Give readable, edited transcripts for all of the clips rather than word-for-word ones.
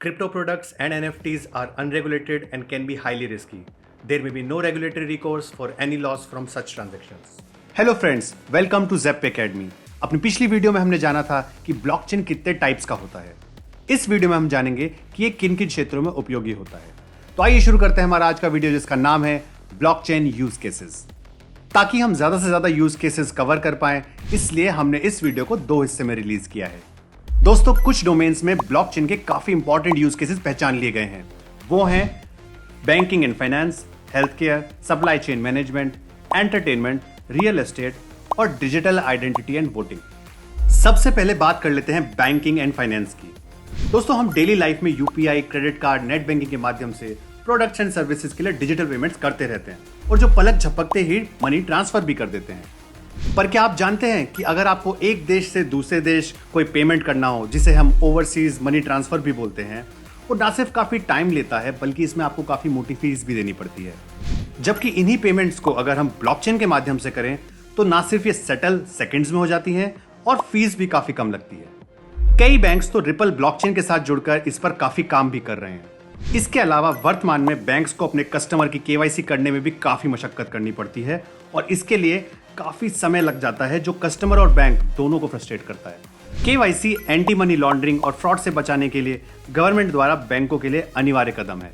Crypto products and NFTs are unregulated and can be highly risky. There may be no regulatory recourse for any loss from such transactions. Hello friends, welcome to Zep academy. अपनी पिछली video में हमने जाना था कि blockchain कितने types का होता है। इस वीडियो में हम जानेंगे कि ये किन किन क्षेत्रों में उपयोगी होता है। तो आइए शुरू करते हैं हमारा आज का वीडियो, जिसका नाम है ब्लॉकचेन यूज केसेस। ताकि हम ज्यादा से ज्यादा यूज केसेस कवर कर पाएं, इसलिए हमने इस वीडियो को दो हिस्से में रिलीज किया है। दोस्तों, कुछ डोमेन्स में ब्लॉकचेन के काफी इंपॉर्टेंट यूज केसेस पहचान लिए गए हैं। वो हैं banking and finance, health care, supply chain management, entertainment, real estate और डिजिटल आइडेंटिटी एंड वोटिंग। सबसे पहले बात कर लेते हैं बैंकिंग एंड फाइनेंस की। दोस्तों, हम डेली लाइफ में UPI, credit card, net banking के माध्यम से प्रोडक्ट्स एंड सर्विसेज के लिए डिजिटल पेमेंट्स करते रहते हैं और जो पलक झपकते ही मनी ट्रांसफर भी कर देते हैं। पर क्या आप जानते हैं कि अगर आपको एक देश से दूसरे देश कोई पेमेंट करना हो, जिसे हम ओवरसीज मनी ट्रांसफर भी बोलते हैं, वो ना सिर्फ काफी टाइम लेता है बल्कि इसमें आपको काफी मोटी फीस भी देनी पड़ती है। जबकि इन्हीं पेमेंट्स को अगर हम ब्लॉकचेन के माध्यम से करें तो ना सिर्फ ये सेटल सेकंड्स में हो जाती हैं और फीस भी काफी कम लगती है। कई बैंक्स तो रिपल ब्लॉकचेन के साथ जुड़कर इस पर काफी काम भी कर रहे हैं। इसके अलावा वर्तमान में बैंक्स को अपने कस्टमर की केवाईसी करने में भी काफी मशक्कत करनी पड़ती है और इसके लिए काफी समय लग जाता है, जो कस्टमर और बैंक दोनों को फ्रस्ट्रेट करता है। केवाईसी एंटी मनी लॉन्ड्रिंग और फ्रॉड से बचाने के लिए गवर्नमेंट द्वारा बैंकों के लिए अनिवार्य कदम है।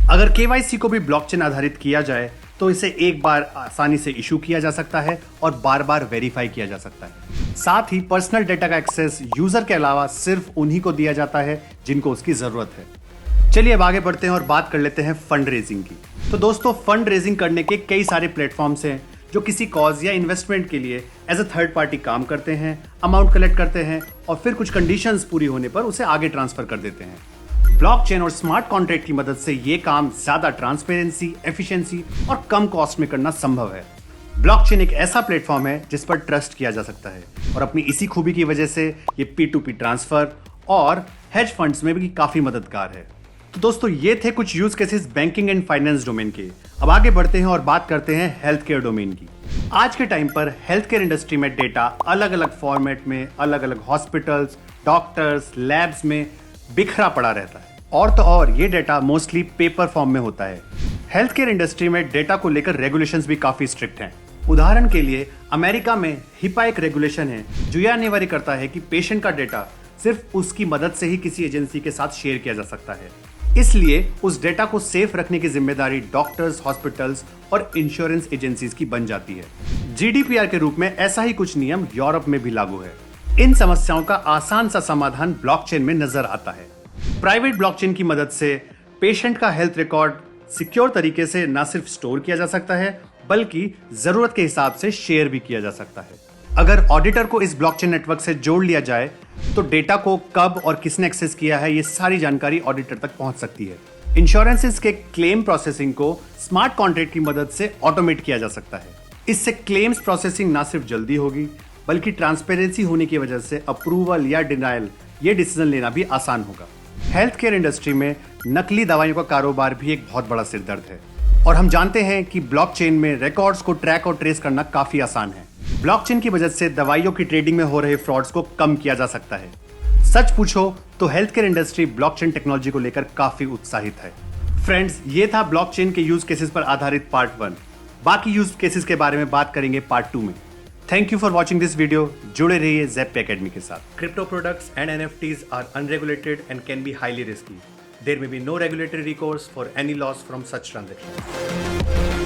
अगर केवाईसी को भी ब्लॉकचेन आधारित किया जाए तो इसे एक बार आसानी से इशू किया जा सकता है और बार बार वेरीफाई किया जा सकता है। साथ ही पर्सनल डेटा का एक्सेस यूजर के अलावा सिर्फ उन्हीं को दिया जाता है जिनको उसकी जरूरत है। चलिए अब आगे बढ़ते हैं और बात कर लेते हैं फंड रेजिंग की। तो दोस्तों, फंड रेजिंग करने के कई सारे प्लेटफॉर्म्स हैं जो किसी कॉज या इन्वेस्टमेंट के लिए एज अ थर्ड पार्टी काम करते हैं, अमाउंट कलेक्ट करते हैं और फिर कुछ कंडीशंस पूरी होने पर उसे आगे ट्रांसफर कर देते हैं। ब्लॉकचेन और स्मार्ट कॉन्ट्रैक्ट की मदद से ये काम ज्यादा ट्रांसपेरेंसी, एफिशिएंसी और कम कॉस्ट में करना संभव है। ब्लॉकचेन एक ऐसा प्लेटफॉर्म है जिस पर ट्रस्ट किया जा सकता है और अपनी इसी खूबी की वजह से ये P2P ट्रांसफर और हेज फंड्स में भी काफी मददगार है। तो दोस्तों, ये थे कुछ use cases banking and finance domain के। अब आगे बढ़ते हैं और बात करते हैं हेल्थ केयर डोमेन की। आज के टाइम पर हेल्थ केयर इंडस्ट्री में डेटा अलग अलग फॉर्मेट में अलग अलग हॉस्पिटल्स, डॉक्टर्स, लैब्स में बिखरा पड़ा रहता है और तो और ये डेटा मोस्टली पेपर फॉर्म में होता है। हेल्थ केयर इंडस्ट्री में डेटा को लेकर रेगुलेशंस भी काफी स्ट्रिक्ट हैं। उदाहरण के लिए अमेरिका में हिपा एक रेगुलेशन है जो यह अनिवार्य करता है कि पेशेंट का डेटा सिर्फ उसकी मदद से ही किसी एजेंसी के साथ शेयर किया जा सकता है। इसलिए उस डेटा को सेफ रखने की जिम्मेदारी डॉक्टर्स, हॉस्पिटल्स और इंश्योरेंस एजेंसीज की बन जाती है। GDPR के रूप में ऐसा ही कुछ नियम यूरोप में भी लागू है। इन समस्याओं का आसान सा समाधान ब्लॉकचेन में नजर आता है। प्राइवेट ब्लॉकचेन की मदद से पेशेंट का हेल्थ रिकॉर्ड सिक्योर तरीके से न सिर्फ स्टोर किया जा सकता है बल्कि जरूरत के हिसाब से शेयर भी किया जा सकता है। अगर ऑडिटर को इस ब्लॉकचेन नेटवर्क से जोड़ लिया जाए तो डेटा को कब और किसने एक्सेस किया है, ये सारी जानकारी ऑडिटर तक पहुंच सकती है। इंश्योरेंसेस के क्लेम प्रोसेसिंग को स्मार्ट कॉन्ट्रैक्ट की मदद से ऑटोमेट किया जा सकता है। इससे क्लेम्स प्रोसेसिंग ना सिर्फ जल्दी होगी बल्कि ट्रांसपेरेंसी होने की वजह से अप्रूवल या डिनायल ये डिसीजन लेना भी आसान होगा। हेल्थ केयर इंडस्ट्री में नकली दवाइयों का कारोबार भी एक बहुत बड़ा सिरदर्द है और हम जानते हैं कि ब्लॉकचेन में रिकॉर्ड्स को ट्रैक और ट्रेस करना काफी आसान है। ब्लॉकचेन की वजह से दवाइयों की ट्रेडिंग में हो रहे फ्रॉड्स को कम किया जा सकता है। सच पूछो तो health care industry blockchain technology को लेकर काफी उत्साहित है। फ्रेंड्स, ये था ब्लॉकचेन के यूज केसेस पर आधारित पार्ट 1। बाकी यूज केसेस के बारे में बात करेंगे पार्ट 2 में। Thank you for watching this video. जुड़े रहिए ज़ेप एकेडमी के साथ। Crypto products and NFTs are unregulated and can be highly risky. There may be no regulatory recourse for any loss from such transactions.